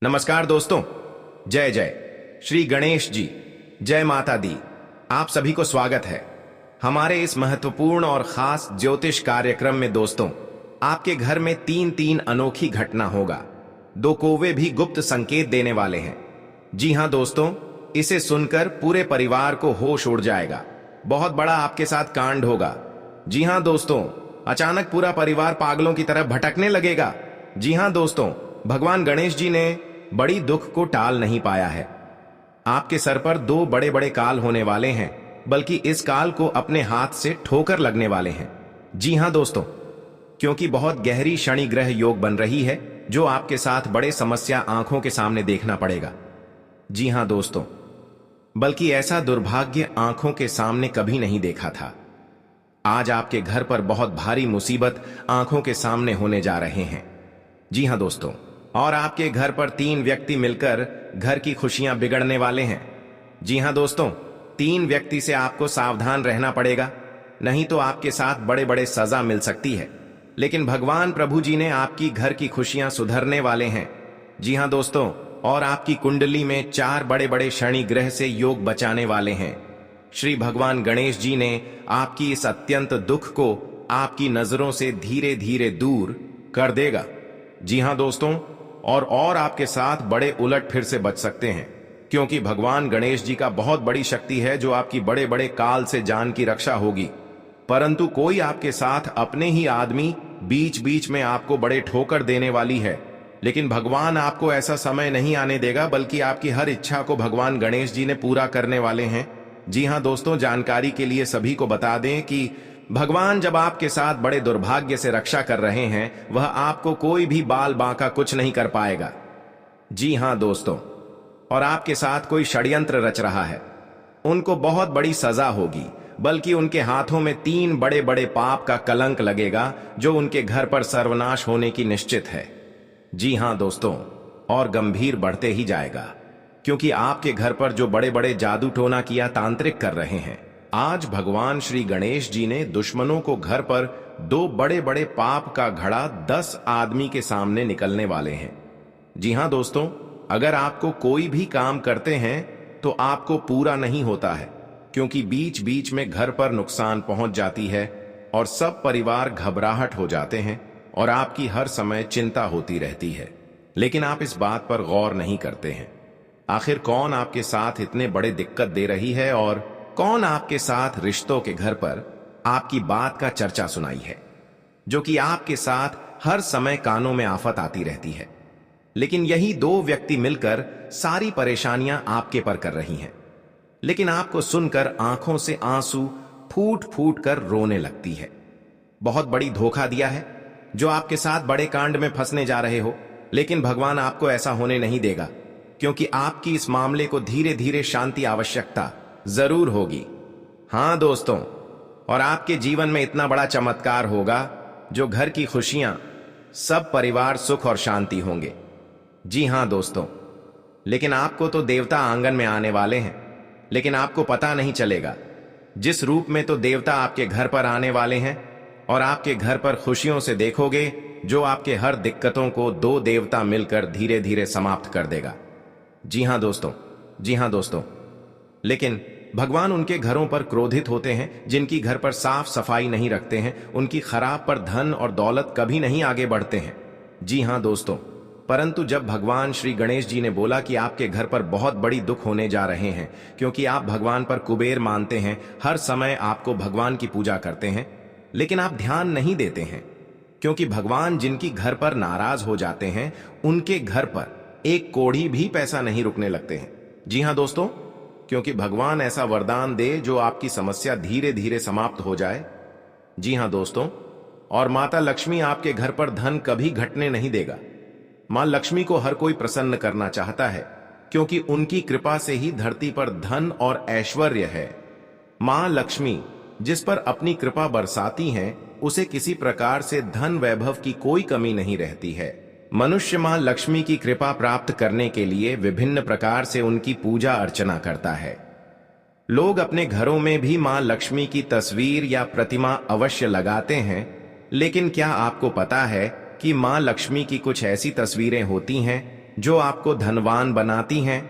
नमस्कार दोस्तों। जय जय श्री गणेश जी। जय माता दी। आप सभी को स्वागत है हमारे इस महत्वपूर्ण और खास ज्योतिष कार्यक्रम में। दोस्तों, आपके घर में तीन तीन अनोखी घटना होगा। दो कौवे भी गुप्त संकेत देने वाले हैं। जी हां दोस्तों, इसे सुनकर पूरे परिवार को होश उड़ जाएगा। बहुत बड़ा आपके साथ कांड होगा। जी हां दोस्तों, अचानक पूरा परिवार पागलों की तरह भटकने लगेगा। जी हां दोस्तों, भगवान गणेश जी ने बड़ी दुख को टाल नहीं पाया है। आपके सर पर दो बड़े बड़े काल होने वाले हैं, बल्कि इस काल को अपने हाथ से ठोकर लगने वाले हैं। जी हां दोस्तों, क्योंकि बहुत गहरी शनि ग्रह योग बन रही है, जो आपके साथ बड़े समस्या आंखों के सामने देखना पड़ेगा। जी हां दोस्तों, बल्कि ऐसा दुर्भाग्य आंखों के सामने कभी नहीं देखा था। आज आपके घर पर बहुत भारी मुसीबत आंखों के सामने होने जा रहे हैं। जी हां दोस्तों, और आपके घर पर तीन व्यक्ति मिलकर घर की खुशियां बिगड़ने वाले हैं। जी हां दोस्तों, तीन व्यक्ति से आपको सावधान रहना पड़ेगा, नहीं तो आपके साथ बड़े बड़े सजा मिल सकती है। लेकिन भगवान प्रभु जी ने आपकी घर की खुशियां सुधरने वाले हैं। जी हां दोस्तों, और आपकी कुंडली में चार बड़े बड़े शनि ग्रह से योग बचाने वाले हैं। श्री भगवान गणेश जी ने आपकी इस अत्यंत दुख को आपकी नजरों से धीरे धीरे दूर कर देगा। जी हां दोस्तों, और आपके साथ बड़े उलट फिर से बच सकते हैं, क्योंकि भगवान गणेश जी का बहुत बड़ी शक्ति है जो आपकी बड़े बड़े काल से जान की रक्षा होगी। परंतु कोई आपके साथ अपने ही आदमी बीच बीच में आपको बड़े ठोकर देने वाली है। लेकिन भगवान आपको ऐसा समय नहीं आने देगा, बल्कि आपकी हर इच्छा को भगवान गणेश जी ने पूरा करने वाले हैं। जी हां दोस्तों, जानकारी के लिए सभी को बता दें कि भगवान जब आपके साथ बड़े दुर्भाग्य से रक्षा कर रहे हैं, वह आपको कोई भी बाल बांका कुछ नहीं कर पाएगा। जी हां दोस्तों, और आपके साथ कोई षड्यंत्र रच रहा है, उनको बहुत बड़ी सजा होगी, बल्कि उनके हाथों में तीन बड़े बड़े पाप का कलंक लगेगा, जो उनके घर पर सर्वनाश होने की निश्चित है। जी हां दोस्तों, और गंभीर बढ़ते ही जाएगा, क्योंकि आपके घर पर जो बड़े बड़े जादू टोना किया तांत्रिक कर रहे हैं, आज भगवान श्री गणेश जी ने दुश्मनों को घर पर दो बड़े बड़े पाप का घड़ा 10 आदमी के सामने निकलने वाले हैं। जी हां दोस्तों, अगर आपको कोई भी काम करते हैं तो आपको पूरा नहीं होता है, क्योंकि बीच बीच में घर पर नुकसान पहुंच जाती है और सब परिवार घबराहट हो जाते हैं और आपकी हर समय चिंता होती रहती है। लेकिन आप इस बात पर गौर नहीं करते हैं। आखिर कौन आपके साथ इतने बड़े दिक्कत दे रही है, और कौन आपके साथ रिश्तों के घर पर आपकी बात का चर्चा सुनाई है, जो कि आपके साथ हर समय कानों में आफत आती रहती है। लेकिन यही दो व्यक्ति मिलकर सारी परेशानियां आपके पर कर रही हैं। लेकिन आपको सुनकर आंखों से आंसू फूट फूट कर रोने लगती है। बहुत बड़ी धोखा दिया है, जो आपके साथ बड़े कांड में फंसने जा रहे हो। लेकिन भगवान आपको ऐसा होने नहीं देगा, क्योंकि आपकी इस मामले को धीरे धीरे शांति आवश्यकता जरूर होगी। हां दोस्तों, और आपके जीवन में इतना बड़ा चमत्कार होगा, जो घर की खुशियां, सब परिवार सुख और शांति होंगे। जी हां दोस्तों, लेकिन आपको तो देवता आंगन में आने वाले हैं, लेकिन आपको पता नहीं चलेगा। जिस रूप में तो देवता आपके घर पर आने वाले हैं, और आपके घर पर खुशियों से देखोगे, जो आपके हर दिक्कतों को दो देवता मिलकर धीरे धीरे समाप्त कर देगा। जी हां दोस्तों, जी हां दोस्तों, लेकिन भगवान उनके घरों पर क्रोधित होते हैं जिनकी घर पर साफ सफाई नहीं रखते हैं। उनकी खराब पर धन और दौलत कभी नहीं आगे बढ़ते हैं। जी हां दोस्तों, परंतु जब भगवान श्री गणेश जी ने बोला कि आपके घर पर बहुत बड़ी दुख होने जा रहे हैं, क्योंकि आप भगवान पर कुबेर मानते हैं, हर समय आपको भगवान की पूजा करते हैं, लेकिन आप ध्यान नहीं देते हैं, क्योंकि भगवान जिनकी घर पर नाराज हो जाते हैं, उनके घर पर एक कोढ़ी भी पैसा नहीं रुकने लगते हैं। जी हां दोस्तों, क्योंकि भगवान ऐसा वरदान दे जो आपकी समस्या धीरे धीरे समाप्त हो जाए। जी हां दोस्तों, और माता लक्ष्मी आपके घर पर धन कभी घटने नहीं देगा। मां लक्ष्मी को हर कोई प्रसन्न करना चाहता है, क्योंकि उनकी कृपा से ही धरती पर धन और ऐश्वर्य है। मां लक्ष्मी जिस पर अपनी कृपा बरसाती हैं, उसे किसी प्रकार से धन वैभव की कोई कमी नहीं रहती है। मनुष्य मां लक्ष्मी की कृपा प्राप्त करने के लिए विभिन्न प्रकार से उनकी पूजा अर्चना करता है। लोग अपने घरों में भी मां लक्ष्मी की तस्वीर या प्रतिमा अवश्य लगाते हैं, लेकिन क्या आपको पता है कि मां लक्ष्मी की कुछ ऐसी तस्वीरें होती हैं जो आपको धनवान बनाती हैं,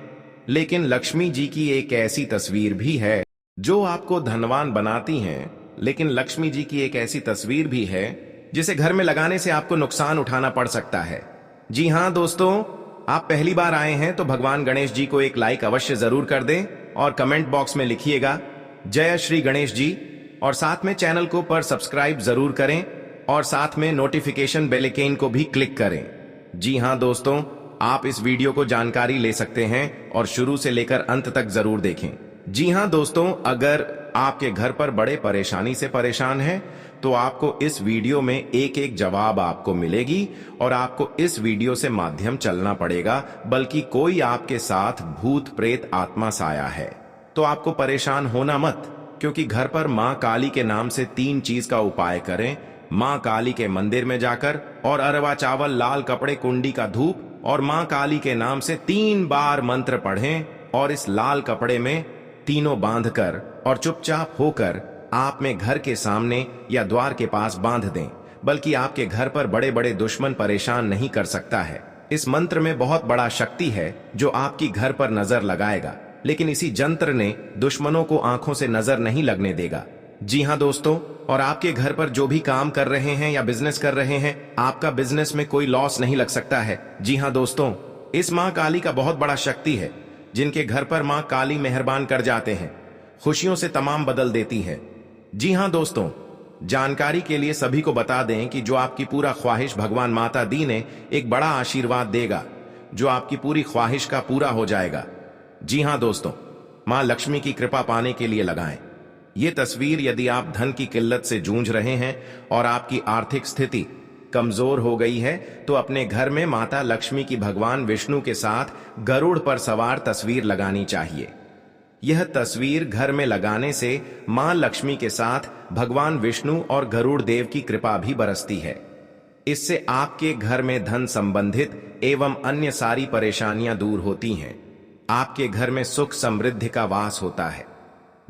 लेकिन लक्ष्मी जी की एक ऐसी तस्वीर भी है जो आपको धनवान बनाती हैं, लेकिन लक्ष्मी जी की एक ऐसी तस्वीर भी है जिसे घर में लगाने से आपको नुकसान उठाना पड़ सकता है। जी हां दोस्तों, आप पहली बार आए हैं तो भगवान गणेश जी को एक लाइक अवश्य जरूर कर दें और कमेंट बॉक्स में लिखिएगा जय श्री गणेश जी, और साथ में चैनल को पर सब्सक्राइब जरूर करें और साथ में नोटिफिकेशन बेल आइकन को भी क्लिक करें। जी हां दोस्तों, आप इस वीडियो को जानकारी ले सकते हैं और शुरू से लेकर अंत तक जरूर देखें। जी हां दोस्तों, अगर आपके घर पर बड़े परेशानी से परेशान हैं तो आपको इस वीडियो में एक एक जवाब आपको मिलेगी और आपको इस वीडियो से माध्यम चलना पड़ेगा, बल्कि कोई आपके साथ भूत प्रेत आत्मा साया है तो आपको परेशान होना मत, क्योंकि घर पर मां काली के नाम से 3 चीज का उपाय करें। मां काली के मंदिर में जाकर और अरवा चावल, लाल कपड़े, कुंडी का धूप और मां काली के नाम से 3 बार मंत्र पढ़ें और इस लाल कपड़े में तीनों बांधकर और चुपचाप होकर आप में घर के सामने या द्वार के पास बांध दें, बल्कि आपके घर पर बड़े बड़े दुश्मन परेशान नहीं कर सकता है। इस मंत्र में बहुत बड़ा शक्ति है जो आपकी घर पर नजर लगाएगा, लेकिन इसी जंत्र ने दुश्मनों को आंखों से नजर नहीं लगने देगा। जी हां दोस्तों, और आपके घर पर जो भी काम कर रहे हैं या बिजनेस कर रहे हैं, आपका बिजनेस में कोई लॉस नहीं लग सकता है। जी हां दोस्तों, इस मां काली का बहुत बड़ा शक्ति है। जिनके घर पर मां काली मेहरबान कर जाते हैं, खुशियों से तमाम बदल देती है। जी हां दोस्तों, जानकारी के लिए सभी को बता दें कि जो आपकी पूरा ख्वाहिश भगवान माता दी ने एक बड़ा आशीर्वाद देगा, जो आपकी पूरी ख्वाहिश का पूरा हो जाएगा। जी हां दोस्तों, मां लक्ष्मी की कृपा पाने के लिए लगाएं ये तस्वीर। यदि आप धन की किल्लत से जूझ रहे हैं और आपकी आर्थिक स्थिति कमजोर हो गई है तो अपने घर में माता लक्ष्मी की भगवान विष्णु के साथ गरुड़ पर सवार तस्वीर लगानी चाहिए। यह तस्वीर घर में लगाने से मां लक्ष्मी के साथ भगवान विष्णु और गरुड़ देव की कृपा भी बरसती है। इससे आपके घर में धन संबंधित एवं अन्य सारी परेशानियां दूर होती हैं। आपके घर में सुख समृद्धि का वास होता है।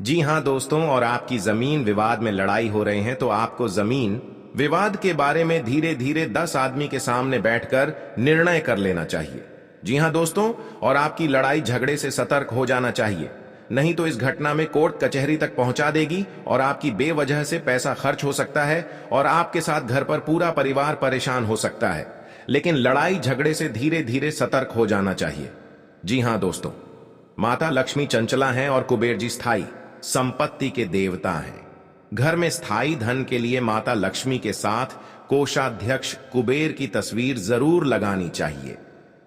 जी हां दोस्तों, और आपकी जमीन विवाद में लड़ाई हो रहे हैं तो आपको जमीन विवाद के बारे में धीरे धीरे 10 आदमी के सामने बैठकर निर्णय कर लेना चाहिए। जी हां दोस्तों, और आपकी लड़ाई झगड़े से सतर्क हो जाना चाहिए, नहीं तो इस घटना में कोर्ट कचहरी तक पहुंचा देगी और आपकी बेवजह से पैसा खर्च हो सकता है और आपके साथ घर पर पूरा परिवार परेशान हो सकता है। लेकिन लड़ाई झगड़े से धीरे धीरे सतर्क हो जाना चाहिए। जी हां दोस्तों, माता लक्ष्मी चंचला हैं और कुबेर जी स्थायी संपत्ति के देवता हैं। घर में स्थायी धन के लिए माता लक्ष्मी के साथ कोषाध्यक्ष कुबेर की तस्वीर जरूर लगानी चाहिए।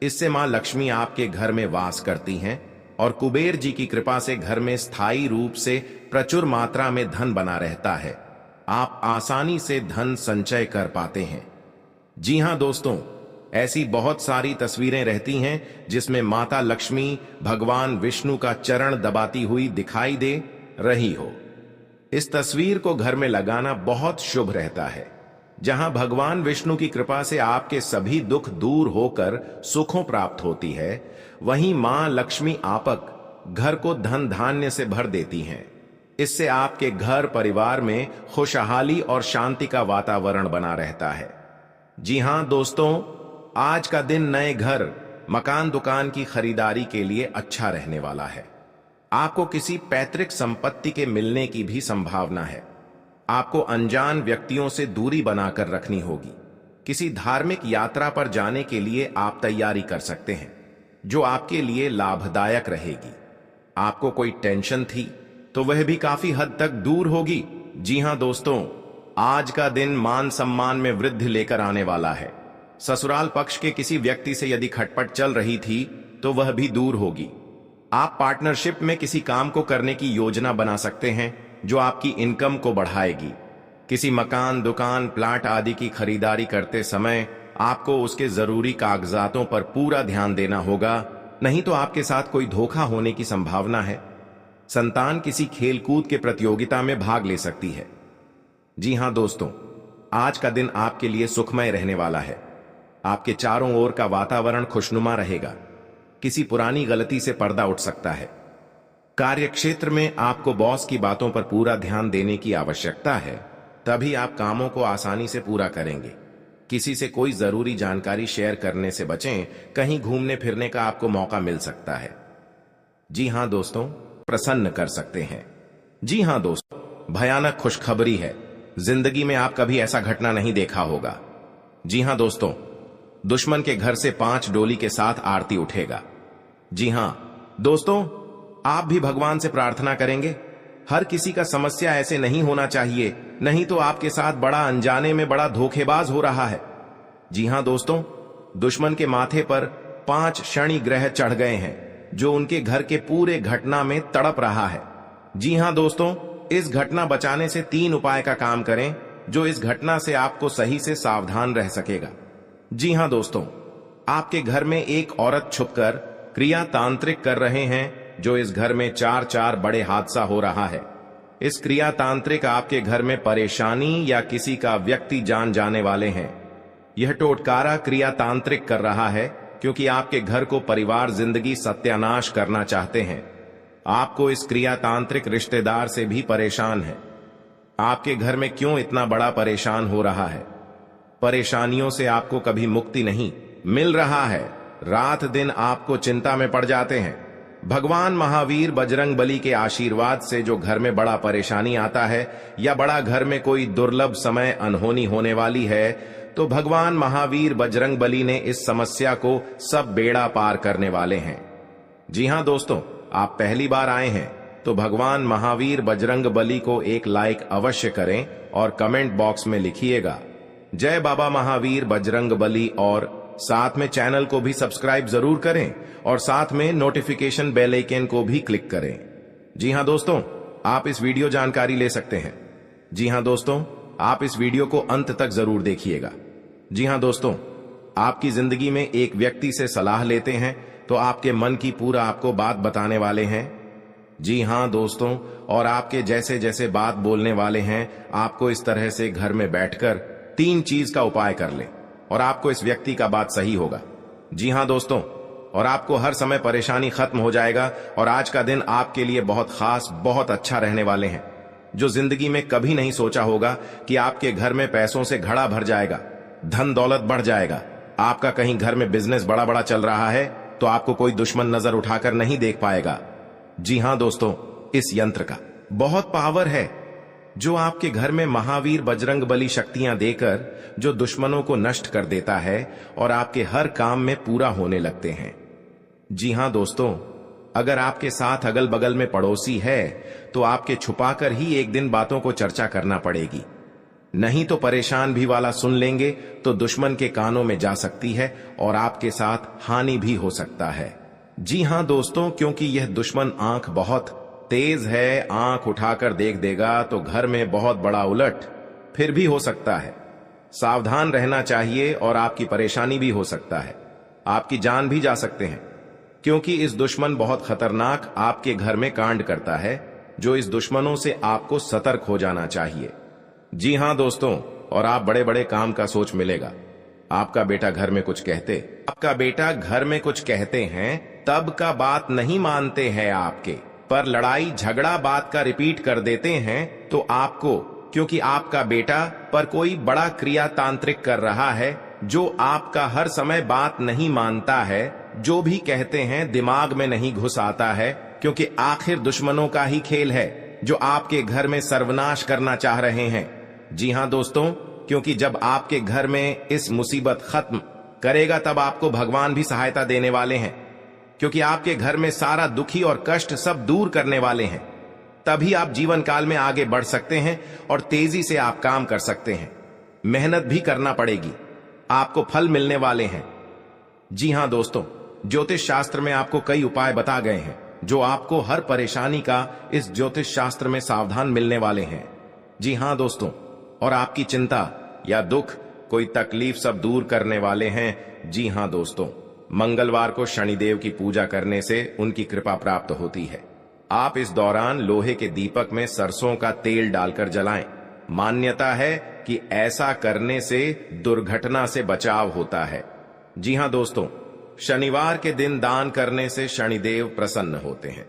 इससे मां लक्ष्मी आपके घर में वास करती हैं और कुबेर जी की कृपा से घर में स्थायी रूप से प्रचुर मात्रा में धन बना रहता है। आप आसानी से धन संचय कर पाते हैं। जी हां दोस्तों, ऐसी बहुत सारी तस्वीरें रहती हैं जिसमें माता लक्ष्मी भगवान विष्णु का चरण दबाती हुई दिखाई दे रही हो। इस तस्वीर को घर में लगाना बहुत शुभ रहता है। जहां भगवान विष्णु की कृपा से आपके सभी दुख दूर होकर सुखों प्राप्त होती है, वहीं मां लक्ष्मी आपक घर को धन धान्य से भर देती हैं। इससे आपके घर परिवार में खुशहाली और शांति का वातावरण बना रहता है। जी हां दोस्तों, आज का दिन नए घर, मकान, दुकान की खरीदारी के लिए अच्छा रहने वाला है। आपको किसी पैतृक संपत्ति के मिलने की भी संभावना है। आपको अनजान व्यक्तियों से दूरी बनाकर रखनी होगी। किसी धार्मिक यात्रा पर जाने के लिए आप तैयारी कर सकते हैं, जो आपके लिए लाभदायक रहेगी। आपको कोई टेंशन थी तो वह भी काफी हद तक दूर होगी। जी हां दोस्तों, आज का दिन मान सम्मान में वृद्धि लेकर आने वाला है। ससुराल पक्ष के किसी व्यक्ति से यदि खटपट चल रही थी तो वह भी दूर होगी। आप पार्टनरशिप में किसी काम को करने की योजना बना सकते हैं जो आपकी इनकम को बढ़ाएगी। किसी मकान, दुकान, प्लाट आदि की खरीदारी करते समय आपको उसके जरूरी कागजातों पर पूरा ध्यान देना होगा, नहीं तो आपके साथ कोई धोखा होने की संभावना है। संतान किसी खेलकूद के प्रतियोगिता में भाग ले सकती है। जी हां दोस्तों, आज का दिन आपके लिए सुखमय रहने वाला है। आपके चारों ओर का वातावरण खुशनुमा रहेगा। किसी पुरानी गलती से पर्दा उठ सकता है। कार्यक्षेत्र में आपको बॉस की बातों पर पूरा ध्यान देने की आवश्यकता है, तभी आप कामों को आसानी से पूरा करेंगे। किसी से कोई जरूरी जानकारी शेयर करने से बचें, कहीं घूमने फिरने का आपको मौका मिल सकता है। जी हां दोस्तों, प्रसन्न कर सकते हैं। जी हां दोस्तों, भयानक खुशखबरी है। जिंदगी में आप कभी ऐसा घटना नहीं देखा होगा। जी हां दोस्तों, दुश्मन के घर से 5 डोली के साथ आरती उठेगा। जी हां दोस्तों, आप भी भगवान से प्रार्थना करेंगे। हर किसी का समस्या ऐसे नहीं होना चाहिए, नहीं तो आपके साथ बड़ा अनजाने में बड़ा धोखेबाज हो रहा है। जी हां दोस्तों, दुश्मन के माथे पर 5 शनि ग्रह चढ़ गए हैं, जो उनके घर के पूरे घटना में तड़प रहा है। जी हां दोस्तों, इस घटना बचाने से 3 उपाय का काम करें, जो इस घटना से आपको सही से सावधान रह सकेगा। जी हां दोस्तों, आपके घर में एक औरत छुपकर क्रिया तांत्रिक कर रहे हैं, जो इस घर में 4 बड़े हादसा हो रहा है। इस क्रिया तांत्रिक आपके घर में परेशानी या किसी का व्यक्ति जान जाने वाले हैं। यह टोटकारा क्रिया तांत्रिक कर रहा है, क्योंकि आपके घर को परिवार जिंदगी सत्यानाश करना चाहते हैं। आपको इस क्रिया तांत्रिक रिश्तेदार से भी परेशान है। आपके घर में क्यों इतना बड़ा परेशान हो रहा है? परेशानियों से आपको कभी मुक्ति नहीं मिल रहा है। रात दिन आपको चिंता में पड़ जाते हैं। भगवान महावीर बजरंग बली के आशीर्वाद से जो घर में बड़ा परेशानी आता है, या बड़ा घर में कोई दुर्लभ समय अनहोनी होने वाली है, तो भगवान महावीर बजरंग बली ने इस समस्या को सब बेड़ा पार करने वाले हैं। जी हां दोस्तों, आप पहली बार आए हैं तो भगवान महावीर बजरंग बली को एक लाइक अवश्य करें और कमेंट बॉक्स में लिखिएगा जय बाबा महावीर बजरंग बली, और साथ में चैनल को भी सब्सक्राइब जरूर करें और साथ में नोटिफिकेशन बेल आइकन को भी क्लिक करें। जी हां दोस्तों, आप इस वीडियो जानकारी ले सकते हैं। जी हां दोस्तों, आप इस वीडियो को अंत तक जरूर देखिएगा। जी हां दोस्तों, आपकी जिंदगी में एक व्यक्ति से सलाह लेते हैं तो आपके मन की पूरा आपको बात बताने वाले हैं। जी हां दोस्तों, और आपके जैसे जैसे बात बोलने वाले हैं, आपको इस तरह से घर में बैठकर 3 चीज का उपाय कर ले और आपको इस व्यक्ति का बात सही होगा। जी हां दोस्तों, और आपको हर समय परेशानी खत्म हो जाएगा और आज का दिन आपके लिए बहुत खास, बहुत अच्छा रहने वाले हैं। जो जिंदगी में कभी नहीं सोचा होगा कि आपके घर में पैसों से घड़ा भर जाएगा, धन दौलत बढ़ जाएगा। आपका कहीं घर में बिजनेस बड़ा बड़ा चल रहा है तो आपको कोई दुश्मन नजर उठाकर नहीं देख पाएगा। जी हां दोस्तों, इस यंत्र का बहुत पावर है, जो आपके घर में महावीर बजरंग बली शक्तियां देकर जो दुश्मनों को नष्ट कर देता है और आपके हर काम में पूरा होने लगते हैं। जी हां दोस्तों, अगर आपके साथ अगल बगल में पड़ोसी है तो आपके छुपाकर ही एक दिन बातों को चर्चा करना पड़ेगी, नहीं तो परेशान भी वाला सुन लेंगे तो दुश्मन के कानों में जा सकती है और आपके साथ हानि भी हो सकता है। जी हां दोस्तों, क्योंकि यह दुश्मन आंख बहुत तेज है, आंख उठाकर देख देगा तो घर में बहुत बड़ा उलट फिर भी हो सकता है। सावधान रहना चाहिए और आपकी परेशानी भी हो सकता है, आपकी जान भी जा सकते हैं, क्योंकि इस दुश्मन बहुत खतरनाक आपके घर में कांड करता है, जो इस दुश्मनों से आपको सतर्क हो जाना चाहिए। जी हां दोस्तों, और आप बड़े बड़े काम का सोच मिलेगा। आपका बेटा घर में कुछ कहते हैं तब का बात नहीं मानते हैं आपके, पर लड़ाई झगड़ा बात का रिपीट कर देते हैं तो आपको, क्योंकि आपका बेटा पर कोई बड़ा क्रिया तांत्रिक कर रहा है, जो आपका हर समय बात नहीं मानता है, जो भी कहते हैं दिमाग में नहीं घुस आता है, क्योंकि आखिर दुश्मनों का ही खेल है जो आपके घर में सर्वनाश करना चाह रहे हैं। जी हां दोस्तों, क्योंकि जब आपके घर में इस मुसीबत खत्म करेगा तब आपको भगवान भी सहायता देने वाले हैं, क्योंकि आपके घर में सारा दुखी और कष्ट सब दूर करने वाले हैं। तभी आप जीवन काल में आगे बढ़ सकते हैं और तेजी से आप काम कर सकते हैं। मेहनत भी करना पड़ेगी, आपको फल मिलने वाले हैं। जी हां दोस्तों, ज्योतिष शास्त्र में आपको कई उपाय बता गए हैं, जो आपको हर परेशानी का इस ज्योतिष शास्त्र में सावधान मिलने वाले हैं। जी हां दोस्तों, और आपकी चिंता या दुख, कोई तकलीफ सब दूर करने वाले हैं। जी हां दोस्तों, मंगलवार को शनिदेव की पूजा करने से उनकी कृपा प्राप्त होती है। आप इस दौरान लोहे के दीपक में सरसों का तेल डालकर जलाएं। मान्यता है कि ऐसा करने से दुर्घटना से बचाव होता है। जी हां दोस्तों, शनिवार के दिन दान करने से शनिदेव प्रसन्न होते हैं।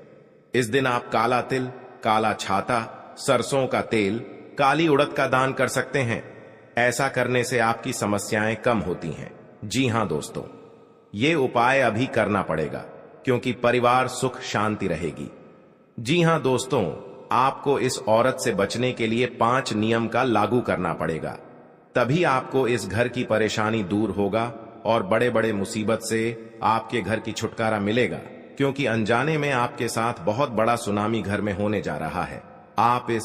इस दिन आप काला तिल, काला छाता, सरसों का तेल, काली उड़द का दान कर सकते हैं। ऐसा करने से आपकी समस्याएं कम होती हैं। जी हां दोस्तों, ये उपाय अभी करना पड़ेगा क्योंकि परिवार सुख शांति रहेगी। जी हां दोस्तों, आपको इस औरत से बचने के लिए 5 नियम का लागू करना पड़ेगा, तभी आपको इस घर की परेशानी दूर होगा और बड़े बड़े मुसीबत से आपके घर की छुटकारा मिलेगा, क्योंकि अनजाने में आपके साथ बहुत बड़ा सुनामी घर में होने जा रहा है। आप इस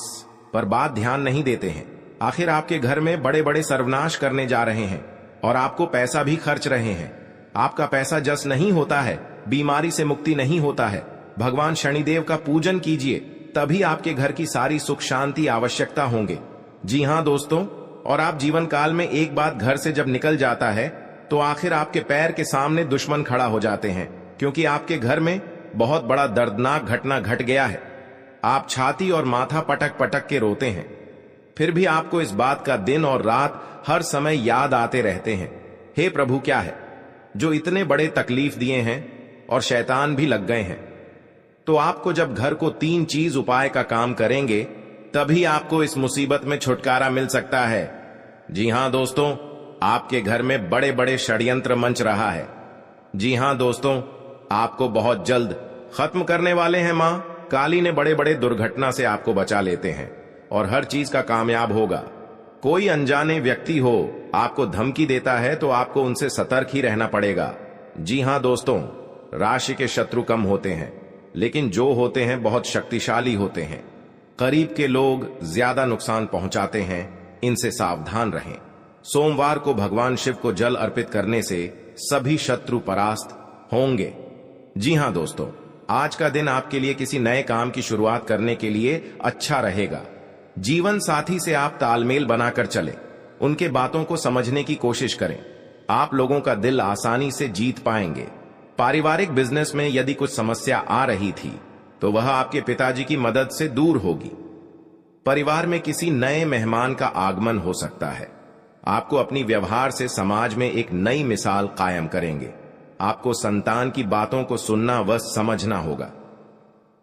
पर बात ध्यान नहीं देते हैं। आखिर आपके घर में बड़े बड़े सर्वनाश करने जा रहे हैं और आपको पैसा भी खर्च रहे हैं। आपका पैसा जस नहीं होता है, बीमारी से मुक्ति नहीं होता है। भगवान शनिदेव का पूजन कीजिए, तभी आपके घर की सारी सुख शांति आवश्यकता होंगे। जी हां दोस्तों, और आप जीवन काल में एक बात घर से जब निकल जाता है तो आखिर आपके पैर के सामने दुश्मन खड़ा हो जाते हैं, क्योंकि आपके घर में बहुत बड़ा दर्दनाक घटना घट गया है। आप छाती और माथा पटक पटक के रोते हैं, फिर भी आपको इस बात का दिन और रात हर समय याद आते रहते हैं। हे प्रभु, क्या है जो इतने बड़े तकलीफ दिए हैं और शैतान भी लग गए हैं। तो आपको जब घर को 3 चीज उपाय का काम करेंगे, तभी आपको इस मुसीबत में छुटकारा मिल सकता है। जी हां दोस्तों, आपके घर में बड़े बड़े षड्यंत्र मंच रहा है। जी हां दोस्तों, आपको बहुत जल्द खत्म करने वाले हैं। मां काली ने बड़े बड़े दुर्घटना से आपको बचा लेते हैं और हर चीज का कामयाब होगा। कोई अनजाने व्यक्ति हो आपको धमकी देता है तो आपको उनसे सतर्क ही रहना पड़ेगा। जी हां दोस्तों, राशि के शत्रु कम होते हैं, लेकिन जो होते हैं बहुत शक्तिशाली होते हैं। करीब के लोग ज्यादा नुकसान पहुंचाते हैं, इनसे सावधान रहें। सोमवार को भगवान शिव को जल अर्पित करने से सभी शत्रु परास्त होंगे। जी हां दोस्तों, आज का दिन आपके लिए किसी नए काम की शुरुआत करने के लिए अच्छा रहेगा। जीवन साथी से आप तालमेल बनाकर चलें, उनके बातों को समझने की कोशिश करें। आप लोगों का दिल आसानी से जीत पाएंगे। पारिवारिक बिजनेस में यदि कुछ समस्या आ रही थी तो वह आपके पिताजी की मदद से दूर होगी। परिवार में किसी नए मेहमान का आगमन हो सकता है। आपको अपनी व्यवहार से समाज में एक नई मिसाल कायम करेंगे। आपको संतान की बातों को सुनना व समझना होगा।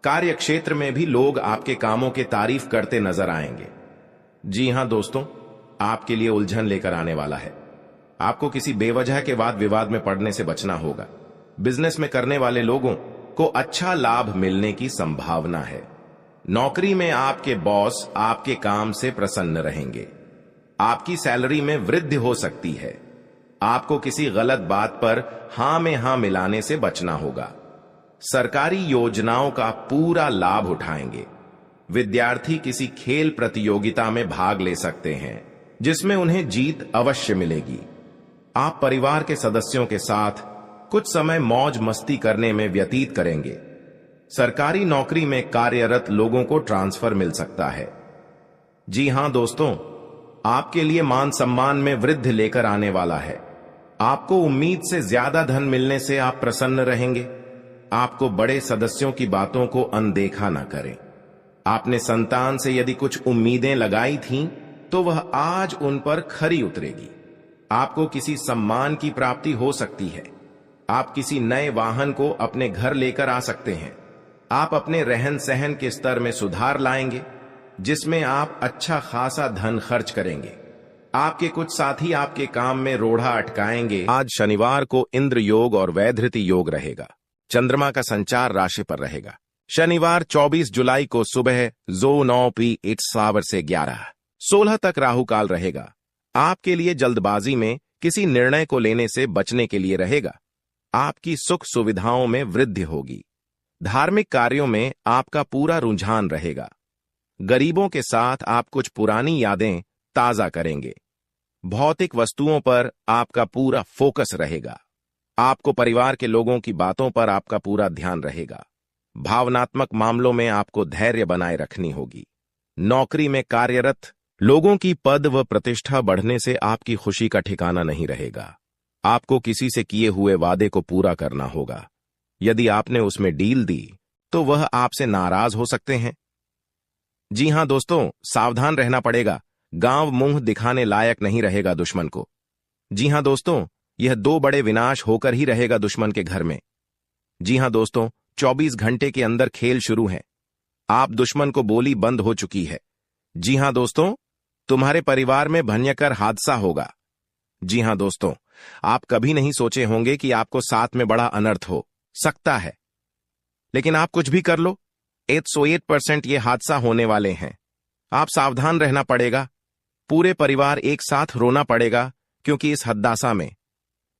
कार्य क्षेत्र में भी लोग आपके कामों की तारीफ करते नजर आएंगे। जी हां दोस्तों, आपके लिए उलझन लेकर आने वाला है। आपको किसी बेवजह के वाद विवाद में पड़ने से बचना होगा। बिजनेस में करने वाले लोगों को अच्छा लाभ मिलने की संभावना है। नौकरी में आपके बॉस आपके काम से प्रसन्न रहेंगे। आपकी सैलरी में वृद्धि हो सकती है। आपको किसी गलत बात पर हां में हां मिलाने से बचना होगा। सरकारी योजनाओं का पूरा लाभ उठाएंगे। विद्यार्थी किसी खेल प्रतियोगिता में भाग ले सकते हैं, जिसमें उन्हें जीत अवश्य मिलेगी। आप परिवार के सदस्यों के साथ कुछ समय मौज मस्ती करने में व्यतीत करेंगे। सरकारी नौकरी में कार्यरत लोगों को ट्रांसफर मिल सकता है। जी हां दोस्तों, आपके लिए मान सम्मान में वृद्धि लेकर आने वाला है। आपको उम्मीद से ज्यादा धन मिलने से आप प्रसन्न रहेंगे। आपको बड़े सदस्यों की बातों को अनदेखा ना करें। आपने संतान से यदि कुछ उम्मीदें लगाई थीं, तो वह आज उन पर खरी उतरेगी। आपको किसी सम्मान की प्राप्ति हो सकती है। आप किसी नए वाहन को अपने घर लेकर आ सकते हैं। आप अपने रहन सहन के स्तर में सुधार लाएंगे, जिसमें आप अच्छा खासा धन खर्च करेंगे। आपके कुछ साथी आपके काम में रोड़ा अटकाएंगे। आज शनिवार को इंद्र योग और वैधृति योग रहेगा। चंद्रमा का संचार राशि पर रहेगा। शनिवार 24 जुलाई को सुबह 9 p से 11:16 तक राहु काल रहेगा। आपके लिए जल्दबाजी में किसी निर्णय को लेने से बचने के लिए रहेगा। आपकी सुख सुविधाओं में वृद्धि होगी। धार्मिक कार्यों में आपका पूरा रुझान रहेगा। गरीबों के साथ आप कुछ पुरानी यादें ताजा करेंगे। भौतिक वस्तुओं पर आपका पूरा फोकस रहेगा। आपको परिवार के लोगों की बातों पर आपका पूरा ध्यान रहेगा। भावनात्मक मामलों में आपको धैर्य बनाए रखनी होगी। नौकरी में कार्यरत लोगों की पद व प्रतिष्ठा बढ़ने से आपकी खुशी का ठिकाना नहीं रहेगा। आपको किसी से किए हुए वादे को पूरा करना होगा। यदि आपने उसमें डील दी तो वह आपसे नाराज हो सकते हैं। जी हां दोस्तों, सावधान रहना पड़ेगा। गांव मुंह दिखाने लायक नहीं रहेगा दुश्मन को। जी हां दोस्तों, यह 2 बड़े विनाश होकर ही रहेगा दुश्मन के घर में। जी हां दोस्तों, 24 घंटे के अंदर खेल शुरू है। आप दुश्मन को बोली बंद हो चुकी है। जी हां दोस्तों, तुम्हारे परिवार में भयंकर हादसा होगा। जी हां दोस्तों, आप कभी नहीं सोचे होंगे कि आपको साथ में बड़ा अनर्थ हो सकता है, लेकिन आप कुछ भी कर लो, 108% ये हादसा होने वाले हैं। आप सावधान रहना पड़ेगा, पूरे परिवार एक साथ रोना पड़ेगा क्योंकि इस हादसा में।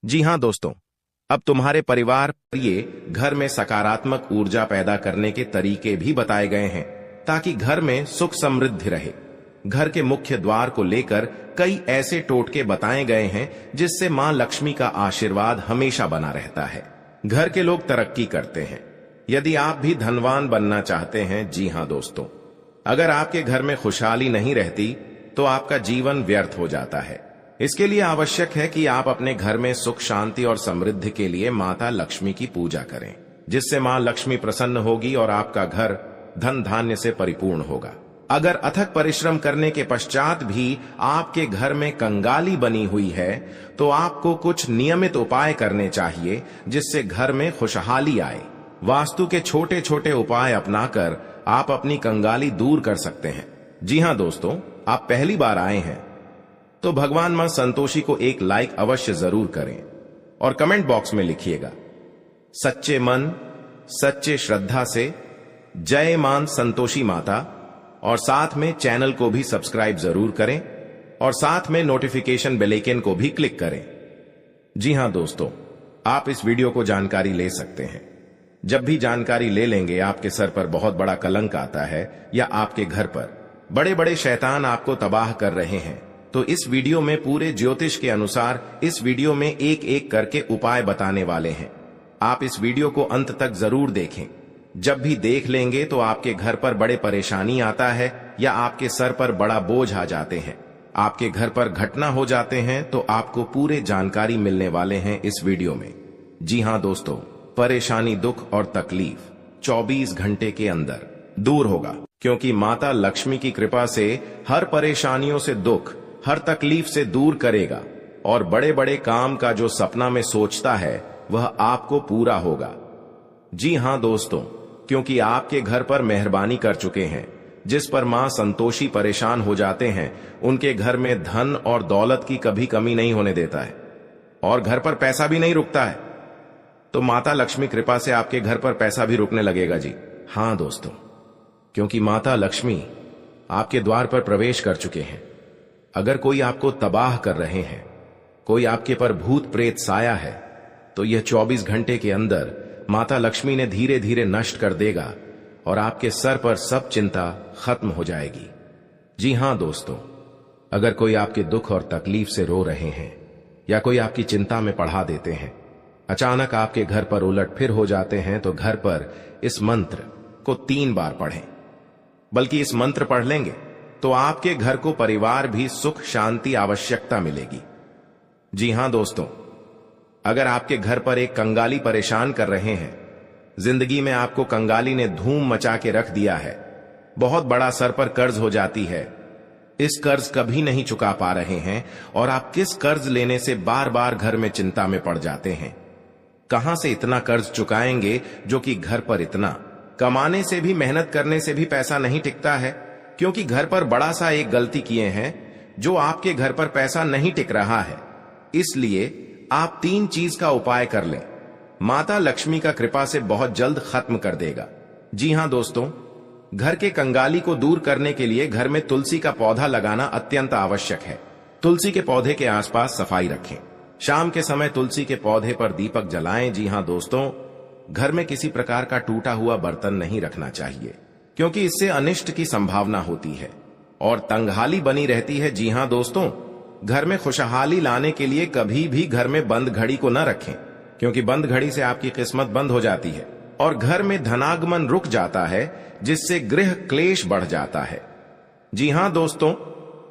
जी हां दोस्तों, अब तुम्हारे परिवार ये घर में सकारात्मक ऊर्जा पैदा करने के तरीके भी बताए गए हैं ताकि घर में सुख समृद्धि रहे। घर के मुख्य द्वार को लेकर कई ऐसे टोटके बताए गए हैं जिससे मां लक्ष्मी का आशीर्वाद हमेशा बना रहता है। घर के लोग तरक्की करते हैं। यदि आप भी धनवान बनना चाहते हैं, जी हां दोस्तों, अगर आपके घर में खुशहाली नहीं रहती तो आपका जीवन व्यर्थ हो जाता है। इसके लिए आवश्यक है कि आप अपने घर में सुख शांति और समृद्धि के लिए माता लक्ष्मी की पूजा करें, जिससे मां लक्ष्मी प्रसन्न होगी और आपका घर धन धान्य से परिपूर्ण होगा। अगर अथक परिश्रम करने के पश्चात भी आपके घर में कंगाली बनी हुई है तो आपको कुछ नियमित उपाय करने चाहिए जिससे घर में खुशहाली आए। वास्तु के छोटे छोटे उपाय अपनाकर आप अपनी कंगाली दूर कर सकते हैं। जी हां दोस्तों, आप पहली बार आए हैं तो भगवान मां संतोषी को एक लाइक अवश्य जरूर करें और कमेंट बॉक्स में लिखिएगा सच्चे मन सच्चे श्रद्धा से जय मां संतोषी माता, और साथ में चैनल को भी सब्सक्राइब जरूर करें और साथ में नोटिफिकेशन बेल आइकन को भी क्लिक करें। जी हां दोस्तों, आप इस वीडियो को जानकारी ले सकते हैं। जब भी जानकारी ले लेंगे आपके सर पर बहुत बड़ा कलंक आता है या आपके घर पर बड़े बड़े शैतान आपको तबाह कर रहे हैं, तो इस वीडियो में पूरे ज्योतिष के अनुसार इस वीडियो में एक एक करके उपाय बताने वाले हैं। आप इस वीडियो को अंत तक जरूर देखें। जब भी देख लेंगे तो आपके घर पर बड़े परेशानी आता है या आपके सर पर बड़ा बोझ आ जाते हैं, आपके घर पर घटना हो जाते हैं, तो आपको पूरे जानकारी मिलने वाले हैं इस वीडियो में। जी हां दोस्तों, परेशानी दुख और तकलीफ 24 घंटे के अंदर दूर होगा, क्योंकि माता लक्ष्मी की कृपा से हर परेशानियों से दुख हर तकलीफ से दूर करेगा और बड़े बड़े काम का जो सपना में सोचता है वह आपको पूरा होगा। जी हां दोस्तों, क्योंकि आपके घर पर मेहरबानी कर चुके हैं, जिस पर मां संतोषी परेशान हो जाते हैं, उनके घर में धन और दौलत की कभी कमी नहीं होने देता है और घर पर पैसा भी नहीं रुकता है। तो माता लक्ष्मी कृपा से आपके घर पर पैसा भी रुकने लगेगा। जी हां दोस्तों, क्योंकि माता लक्ष्मी आपके द्वार पर प्रवेश कर चुके हैं। अगर कोई आपको तबाह कर रहे हैं, कोई आपके पर भूत प्रेत साया है, तो यह 24 घंटे के अंदर माता लक्ष्मी ने धीरे धीरे नष्ट कर देगा और आपके सर पर सब चिंता खत्म हो जाएगी। जी हां दोस्तों, अगर कोई आपके दुख और तकलीफ से रो रहे हैं या कोई आपकी चिंता में पढ़ा देते हैं, अचानक आपके घर पर उलट फिर हो जाते हैं, तो घर पर इस मंत्र को 3 बार पढ़ें। बल्कि इस मंत्र पढ़ लेंगे तो आपके घर को परिवार भी सुख शांति आवश्यकता मिलेगी। जी हां दोस्तों, अगर आपके घर पर एक कंगाली परेशान कर रहे हैं, जिंदगी में आपको कंगाली ने धूम मचा के रख दिया है, बहुत बड़ा सर पर कर्ज हो जाती है, इस कर्ज कभी नहीं चुका पा रहे हैं और आप किस कर्ज लेने से बार बार घर में चिंता में पड़ जाते हैं, कहां से इतना कर्ज चुकाएंगे जो कि घर पर इतना कमाने से भी मेहनत करने से भी पैसा नहीं टिकता है, क्योंकि घर पर बड़ा सा एक गलती किए हैं जो आपके घर पर पैसा नहीं टिक रहा है। इसलिए आप 3 चीज का उपाय कर लें, माता लक्ष्मी का कृपा से बहुत जल्द खत्म कर देगा। जी हां दोस्तों, घर के कंगाली को दूर करने के लिए घर में तुलसी का पौधा लगाना अत्यंत आवश्यक है। तुलसी के पौधे के आसपास सफाई रखें। शाम के समय तुलसी के पौधे पर दीपक जलाएं। जी हां दोस्तों, घर में किसी प्रकार का टूटा हुआ बर्तन नहीं रखना चाहिए, क्योंकि इससे अनिष्ट की संभावना होती है और तंगहाली बनी रहती है। जी हां दोस्तों, घर में खुशहाली लाने के लिए कभी भी घर में बंद घड़ी को न रखें, क्योंकि बंद घड़ी से आपकी किस्मत बंद हो जाती है और घर में धनागमन रुक जाता है, जिससे गृह क्लेश बढ़ जाता है। जी हां दोस्तों,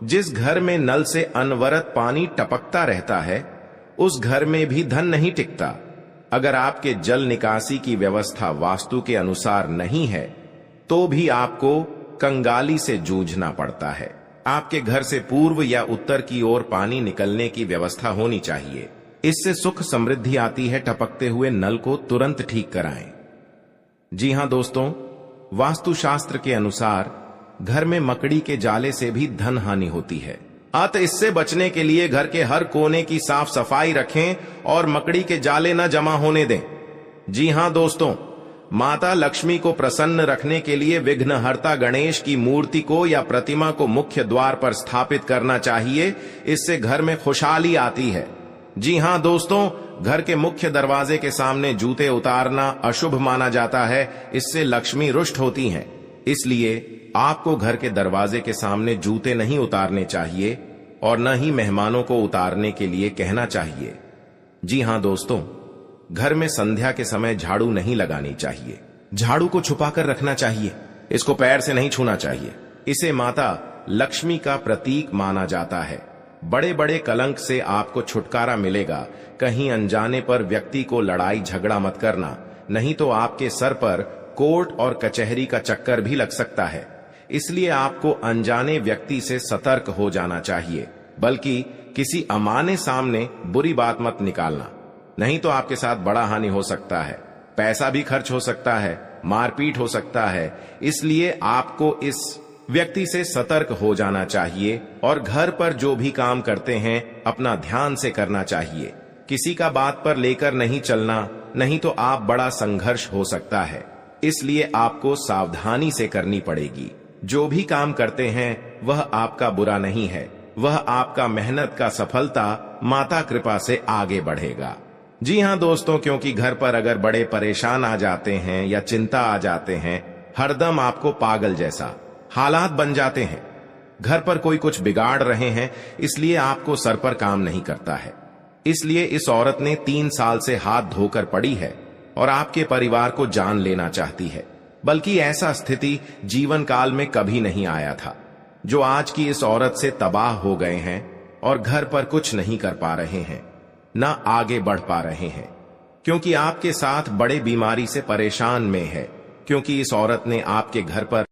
जिस घर में नल से अनवरत पानी टपकता रहता है, उस घर में भी धन नहीं टिकता। अगर आपके जल निकासी की व्यवस्था वास्तु के अनुसार नहीं है, तो भी आपको कंगाली से जूझना पड़ता है। आपके घर से पूर्व या उत्तर की ओर पानी निकलने की व्यवस्था होनी चाहिए, इससे सुख समृद्धि आती है। टपकते हुए नल को तुरंत ठीक कराएं। जी हां दोस्तों, वास्तुशास्त्र के अनुसार घर में मकड़ी के जाले से भी धन हानि होती है। अतः इससे बचने के लिए घर के हर कोने की साफ सफाई रखें और मकड़ी के जाले न जमा होने दें। जी हां दोस्तों, माता लक्ष्मी को प्रसन्न रखने के लिए विघ्नहर्ता गणेश की मूर्ति को या प्रतिमा को मुख्य द्वार पर स्थापित करना चाहिए। इससे घर में खुशहाली आती है। जी हां दोस्तों, घर के मुख्य दरवाजे के सामने जूते उतारना अशुभ माना जाता है। इससे लक्ष्मी रुष्ट होती हैं। इसलिए आपको घर के दरवाजे के सामने जूते नहीं उतारने चाहिए और न ही मेहमानों को उतारने के लिए कहना चाहिए। जी हां दोस्तों, घर में संध्या के समय झाड़ू नहीं लगानी चाहिए। झाड़ू को छुपाकर रखना चाहिए। इसको पैर से नहीं छूना चाहिए। इसे माता लक्ष्मी का प्रतीक माना जाता है। बड़े बड़े कलंक से आपको छुटकारा मिलेगा। कहीं अनजाने पर व्यक्ति को लड़ाई झगड़ा मत करना, नहीं तो आपके सर पर कोर्ट और कचहरी का चक्कर भी लग सकता है। इसलिए आपको अनजाने व्यक्ति से सतर्क हो जाना चाहिए, बल्कि किसी अमाने सामने बुरी बात मत निकालना, नहीं तो आपके साथ बड़ा हानि हो सकता है। पैसा भी खर्च हो सकता है, मारपीट हो सकता है। इसलिए आपको इस व्यक्ति से सतर्क हो जाना चाहिए और घर पर जो भी काम करते हैं अपना ध्यान से करना चाहिए। किसी का बात पर लेकर नहीं चलना, नहीं तो आप बड़ा संघर्ष हो सकता है। इसलिए आपको सावधानी से करनी पड़ेगी। जो भी काम करते हैं वह आपका बुरा नहीं है, वह आपका मेहनत का सफलता माता कृपा से आगे बढ़ेगा। जी हां दोस्तों, क्योंकि घर पर अगर बड़े परेशान आ जाते हैं या चिंता आ जाते हैं, हरदम आपको पागल जैसा हालात बन जाते हैं। घर पर कोई कुछ बिगाड़ रहे हैं, इसलिए आपको सर पर काम नहीं करता है। इसलिए इस औरत ने 3 साल से हाथ धोकर पड़ी है और आपके परिवार को जान लेना चाहती है। बल्कि ऐसा स्थिति जीवन काल में कभी नहीं आया था। जो आज की इस औरत से तबाह हो गए हैं और घर पर कुछ नहीं कर पा रहे हैं, ना आगे बढ़ पा रहे हैं, क्योंकि आपके साथ बड़े बीमारी से परेशान में है। क्योंकि इस औरत ने आपके घर पर